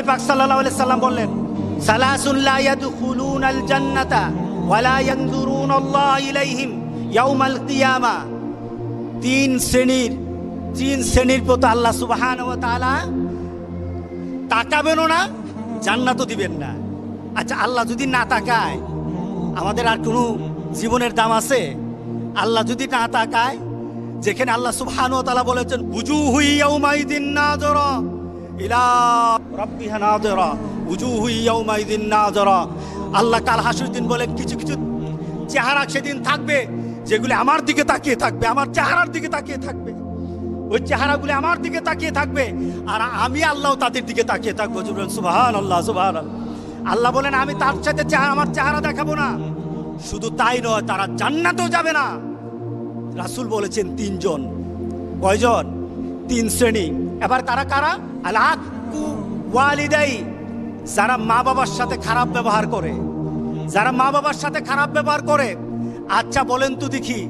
পাক সাল্লাল্লাহু আলাইহি সাল্লাম বললেন, সালাসুন লা ইয়াদখুলুনাল জান্নাতা ওয়া লা ইয়ানজুরুনাল্লাহু ইলাইহিম ইয়াউমাল কিয়ামা। তিন শ্রেণীর প্রতি আল্লাহ সুবহানাহু ওয়া তাআলা তাকাবেনও না, জান্নাতও দিবেন না। আচ্ছা, আল্লাহ যদি না তাকায় আমাদের আর কোনো জীবনের দাম আছে? আল্লাহ যদি না তাকায়, যেখানে আল্লাহ সুবহানাহু ওয়া তাআলা বলেছেন উজুহু ইয়াউমাইদিন নাযিরা ইলা রাব্বিহা নাযিরা, উজুহু ইয়াউমাইদিন নাযিরা। আল্লাহ কাল হাসরের দিন বলেন কিছু কিছু চেহারা সেদিন থাকবে যেগুলি আমার দিকে তাকিয়ে থাকবে, আমার চেহারার দিকে তাকিয়ে থাকবে। ওই চেহারাগুলি আমার দিকে তাকিয়ে থাকবে আর আমি আল্লাহ তাদের দিকে তাকিয়ে থাকবো। সুবহানাল্লাহ, সুবহানাল্লাহ। আল্লাহ বলেন আমি তার সাথে আমার চেহারা দেখাবো না। শুধু তাই নয়, তারা জান্নাতেও যাবে না। রাসূল বলেছেন তিনজন। কয়জন? তিন শ্রেণী। এবার কারা কারা? আল আক্কু ওয়ালিদাই, যারা মা বাবার সাথে খারাপ ব্যবহার করে, যারা মা বাবার সাথে খারাপ ব্যবহার করে। আচ্ছা বলেন তো দেখি,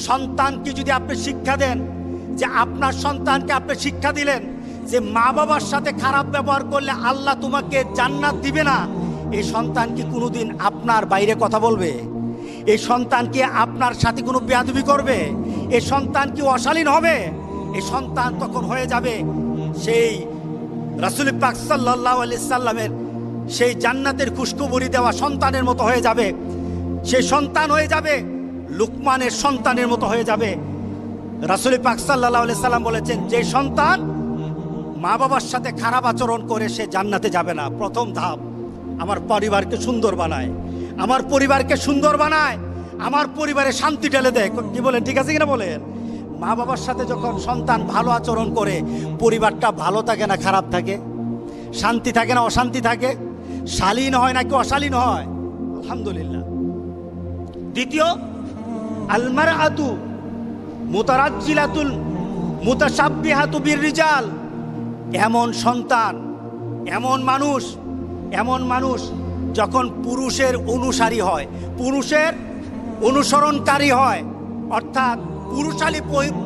সন্তানকে যদি আপনি শিক্ষা দেন, যে আপনার সন্তানকে আপনি শিক্ষা দিলেন যে মা বাবার সাথে খারাপ ব্যবহার করলে আল্লাহ তোমাকে জান্নাত দিবে না, এই সন্তান কি কোনোদিন আপনার বাইরে কথা বলবে? এই সন্তান কি আপনার সাথে কোনো বেয়াদবি করবে? এই সন্তান কি অশালীন হবে? এই সন্তান তখন হয়ে যাবে সেই রাসূল পাক সাল্লাল্লাহু আলাইহি সাল্লামের সেই জান্নাতের খুশখবরি দেওয়া সন্তানের মতো হয়ে যাবে। সেই সন্তান হয়ে যাবে লুকমানের সন্তানের মতো হয়ে যাবে। রাসূল পাক সাল্লাল্লাহু আলাইহি সাল্লাম বলেছেন, যে সন্তান মা বাবার সাথে খারাপ আচরণ করে সে জান্নাতে যাবে না। প্রথম ধাপ, আমার পরিবারকে সুন্দর বানায়, আমার পরিবারকে সুন্দর বানায়, আমার পরিবারে শান্তি ঢেলে দেয়। কি বলেন, ঠিক আছে কিনা বলেন? মা বাবার সাথে যখন সন্তান ভালো আচরণ করে, পরিবারটা ভালো থাকে না খারাপ থাকে? শান্তি থাকে না অশান্তি থাকে? শালীন হয় নাকি অশালীন হয়? আলহামদুলিল্লাহ। দ্বিতীয়, আল মারআতু মুতারাজ্জিলাতুল মুতাশাব্বিহাতু বিররিজাল। এমন সন্তান, এমন মানুষ যখন পুরুষের অনুসারী হয়, পুরুষের অনুসরণকারী হয়, অর্থাৎ পুরুষালী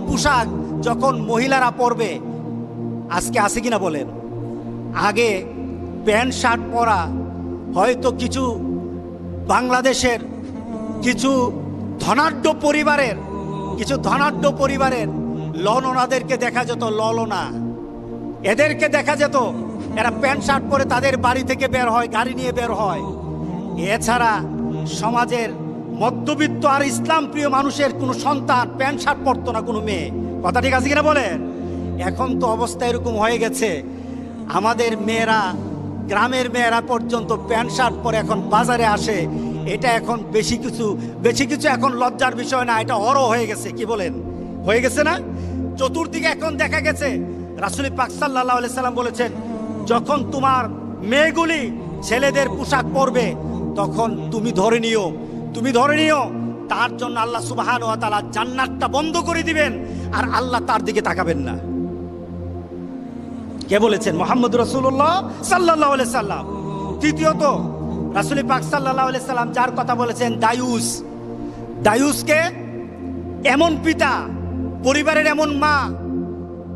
পোশাক যখন মহিলারা পরবে। আজকে আছে কিনা বলেন? আগে প্যান্ট শার্ট পরা হয়তো কিছু বাংলাদেশের কিছু ধনাঢ্য পরিবারের ললনাদেরকে দেখা যেত, ললনা এদেরকে দেখা যেত, এরা প্যান্ট শার্ট পরে তাদের বাড়ি থেকে বের হয়, গাড়ি নিয়ে বের হয়। এছাড়া সমাজের মধ্যবিত্ত আর ইসলাম প্রিয় মানুষের কোনো সন্তান প্যান্ট শার্ট পরতো না, কোনো মেয়ে। কথা ঠিক আছে কিনা বলেন? এখন তো অবস্থা এরকম হয়ে গেছে, আমাদের মেয়েরা, গ্রামের মেয়েরা পর্যন্ত প্যান্ট শার্ট পরে এখন বাজারে আসে। এটা এখন বেশি কিছু এখন লজ্জার বিষয় না, এটা অরো হয়ে গেছে। কি বলেন, হয়ে গেছে না? চতুর্দিকে এখন দেখা গেছে। রাসূল পাক সাল্লাল্লাহু আলাইহি সাল্লাম বলেছেন, যখন তোমার মেয়েগুলি ছেলেদের পোশাক পরবে তখন তুমি ধরে নিও তার জন্য আল্লাহ সুবহানাহু ওয়া তাআলা জান্নাতটা বন্ধ করে দিবেন আর আল্লাহ তার দিকে তাকাবেন না। কে বলেছেন? মুহাম্মদ রাসূলুল্লাহ সাল্লাল্লাহু আলাইহি সাল্লাম। তৃতীয়ত, রাসূল পাক সাল্লাল্লাহু আলাইহি সাল্লাম যার কথা বলেছেন, দায়ুসকে এমন পিতা, পরিবারের এমন মা,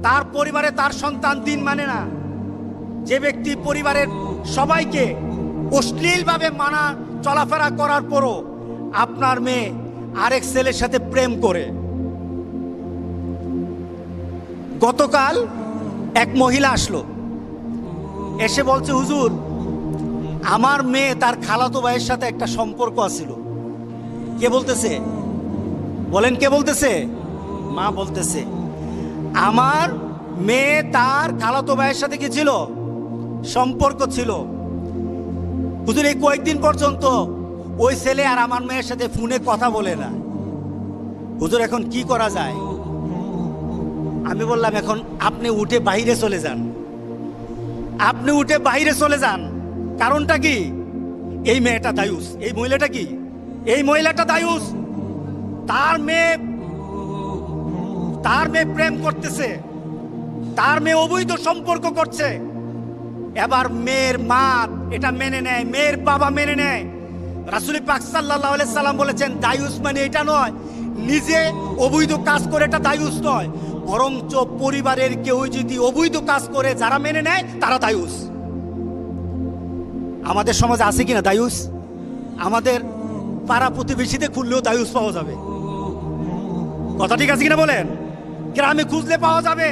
তার পরিবারে তার সন্তান দিন মানে না। যে ব্যক্তি পরিবারের সবাইকে অশ্লীলভাবে মানা চলাফেরা করার পরও আপনার মেয়ে আরেক ছেলের সাথে প্রেম করে। গতকাল এক মহিলা আসলো, এসে বলছে, হুজুর আমার মেয়ে তার খালাতো ভাইয়ের সাথে একটা সম্পর্ক আছিল। কে বলতেছে? বলেন, কে বলতেছে? মা বলতেছে, আমার মেয়ে তার খালাতো ভাইয়ের সাথে কি ছিল? সম্পর্ক ছিল। হুজুর এই কয়েকদিন পর্যন্ত ওই ছেলে আর আমার মেয়ের সাথে ফোনে কথা বলে না। হুজুর এখন কি করা যায়? আমি বললাম, এখন আপনি উঠে বাইরে চলে যান। কারণটা কি? এই মেয়েটা দায়ুস, এই মহিলাটা দায়ুস। তার মেয়ে প্রেম করতেছে, তার মেয়ে অবৈধ সম্পর্ক করছে। এবার মেয়ের মা এটা মেনে নেয়, মেয়ের বাবা মেনে নেয়। রাসূল পাক সাল্লাল্লাহু আলাইহি সাল্লাম বলেছেন, দায়ুস মানে এটা নয় নিজে অবৈধ কাজ করে, এটা দায়ুস নয়, বরঞ্চ পরিবারের কেউ যদি অবৈধ কাজ করে যারা মেনে নেয় তারা দায়ুস। আমাদের সমাজে আছে কিনা দায়ুস? আমাদের পাড়া প্রতিবেশীতে খুললেও দায়ুস পাওয়া যাবে। কথা ঠিক আছে কিনা বলেন? গ্রামে খুঁজলে পাওয়া যাবে।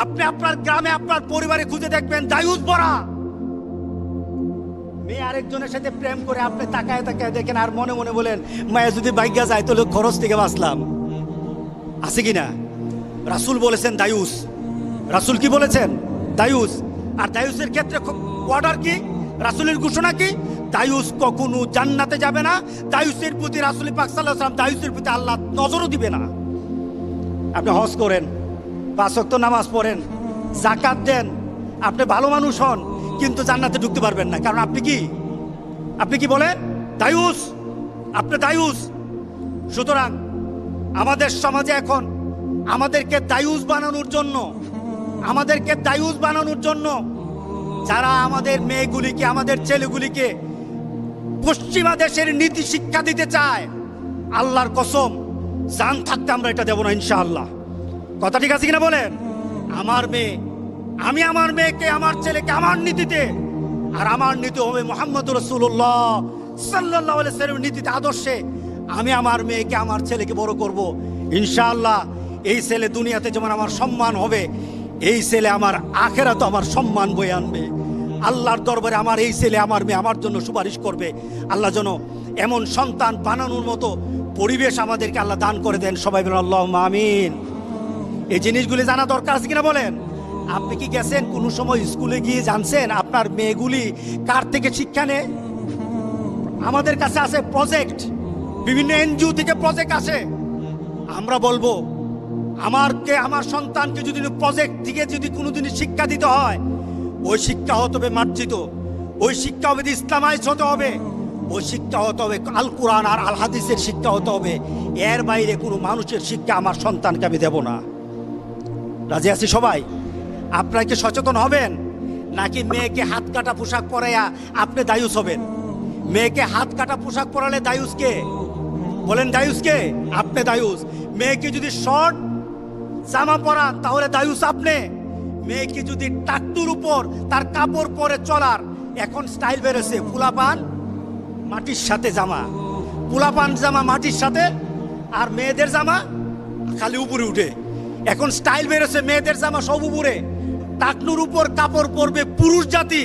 আপনি আপনার গ্রামে আপনার পরিবারে খুঁজে দেখবেন দায়ুস ভরা। মেয়ে আরেকজনের সাথে প্রেম করে আপনি তাকায় তাকায় দেখেন আর মনে মনে বলেন মায়া যদি বাইগা যায় তাহলে খরচ থেকে বাঁচলাম। আছে কিনা? রাসূল বলেছেন দায়ুস। রাসূল কি বলেছেন? দায়ুস। আর দায়ুসের ক্ষেত্রে অর্ডার কি? রাসূলের ঘোষণা কি? দায়ুস কখনো জান্নাতে যাবে না। দায়ুসের প্রতি রাসূল পাক সাল্লাল্লাহু আলাইহি ওয়াসাল্লাম দায়ুসের প্রতি আল্লাহ নজরও দিবে না। আপনি হজ করেন, 5 ওয়াক্ত নামাজ পড়েন, যাকাত দেন, আপনি ভালো মানুষ হন, কিন্তু জান্নাতে ঢুকতে পারবেন না। কারণ আপনি কি বলেন? দায়ুস। আপনি দায়ুস। সুতরাং আমাদের সমাজে এখন আমাদেরকে দায়ুস বানানোর জন্য যারা আমাদের মেয়েগুলিকে, আমাদের ছেলেগুলিকে পশ্চিমা দেশের নীতি শিক্ষা দিতে চায়, আল্লাহর কসম জান থাকতে আমরা এটা দেব না ইনশাআল্লাহ। কথা ঠিক আছে কিনা বলেন? আমি আমার মেয়েকে, আমার ছেলেকে আমার নীতিতে, আর আমার নীতি হবে মুহাম্মদ রাসূলুল্লাহ সাল্লাল্লাহু আলাইহি ওয়াসাল্লামের নীতিতে, আদর্শে আমি আমার মেয়েকে, আমার ছেলেকে বড় করব ইনশাআল্লাহ। এই ছেলে দুনিয়াতে যেমন আমার সম্মান হবে, এই ছেলে আমার আখেরাতে আমার সম্মান বয়ে আনবে। আল্লাহর দরবারে আমার এই ছেলে, আমার মেয়ে আমার জন্য সুপারিশ করবে। আল্লাহ যেন এমন সন্তান বানানোর মতো পরিবেশ আমাদেরকে আল্লাহ দান করে দেন। সবাই বলেন আল্লাহুম্মা আমিন। এই জিনিসগুলি জানা দরকার আছে কিনা বলেন? আপনি কি গেছেন কোনো সময় স্কুলে গিয়ে জানছেন আপনার মেয়েগুলি কার থেকে শিক্ষা নেয়? আমাদের কাছে আছে প্রজেক্ট, বিভিন্ন এনজিও থেকে প্রজেক্ট আসে। আমরা বলবো আমার সন্তানকে যদি প্রজেক্ট থেকে যদি কোনোদিন শিক্ষা দিতে হয়, ওই শিক্ষা হতে হবে মার্জিত, ওই শিক্ষা হবে ইসলামাইজ হতে হবে, ওই শিক্ষা হতে হবে আল কোরআন আর আল হাদিসের শিক্ষা হতে হবে। এর বাইরে কোনো মানুষের শিক্ষা আমার সন্তানকে আমি দেব না। রাজি আছি সবাই? আপনারা কি সচেতন হবেন? নাকি মেয়েকে হাত কাটা পোশাক পরাইয়া আপনি দায়ুস হবেন? মেয়েকে হাত কাটা পোশাক পরালে দায়ুসকে বলেন? দায়ুসকে? আপনি দায়ুস। মেয়েকে যদি শর্ট জামা পরান তাহলে দায়ুস আপনি। মেয়েকে যদি টাকটুর উপর তার কাপড় পরে চলার, এখন স্টাইল বেরোছে, পুলাপান মাটির সাথে জামা, পুলাপান জামা মাটির সাথে, আর মেয়েদের জামা খালি উপরে উঠে। এখন স্টাইল বেরোছে, মেয়েদের জামা সব উপরে, টাকনুর উপর কাপড় পরবে পুরুষ জাতি।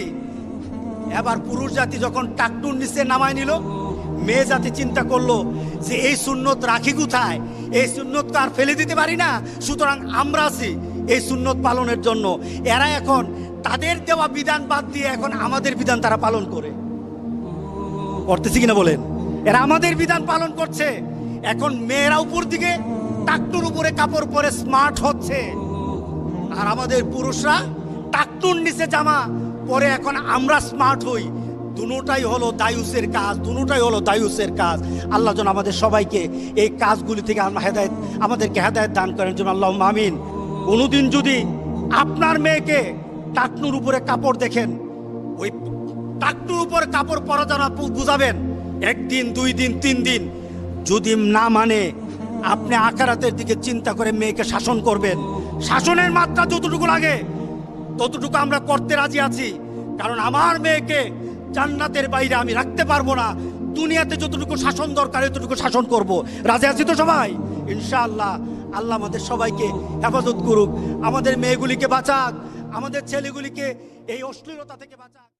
এবার পুরুষ জাতি যখন টাকনুর নিচে নামায় নিল, মেয়ে জাতি চিন্তা করলো যে এই সুন্নত রাখি কোথায়? এই সুন্নত তো আর ফেলে দিতে পারি না, সুতরাং আমরা আছি এই সুন্নত পালনের জন্য। এরা এখন তাদের দেওয়া বিধান বাদ দিয়ে এখন আমাদের বিধান তারা পালন করতেছে কিনা বলেন? এরা আমাদের বিধান পালন করছে। এখন মেয়েরা উপর দিকে টাকটুর উপরে কাপড় পরে স্মার্ট হচ্ছে, আর আমাদের পুরুষরা টাকটুর নিচে জামা পরে এখন আমরা স্মার্ট হই। দুটোটাই হলো দায়ুসের কাজ, দুটোটাই হলো দায়ুসের কাজ। আল্লাহ যেন আমাদের সবাইকে এই কাজগুলি থেকে আমাদেরকে হেদায়েত দান করেন যেন, আল্লাহুম্মা আমিন। কোনোদিন যদি আপনার মেয়েকে টাকনুর উপরে কাপড় দেখেন, ওই টাকনুর উপরে কাপড় পরা যেন বুঝাবেন, 1 দিন 2 দিন 3 দিন। যদি না মানে আপনি আখিরাতের দিকে চিন্তা করে মেয়েকে শাসন করবেন। শাসনের মাত্রা যতটুকু লাগে ততটুকু আমরা করতে রাজি আছি, কারণ আমার মেয়েকে জান্নাতের বাইরে আমি রাখতে পারবো না। দুনিয়াতে যতটুকু শাসন দরকার ততটুকু শাসন করব। রাজি আছি তো সবাই? ইনশাআল্লাহ। আল্লাহ আমাদের সবাইকে হেফাজত করুক, আমাদের মেয়েগুলিকে বাঁচাক, আমাদের ছেলেগুলিকে এই অশ্লীলতা থেকে বাঁচাক।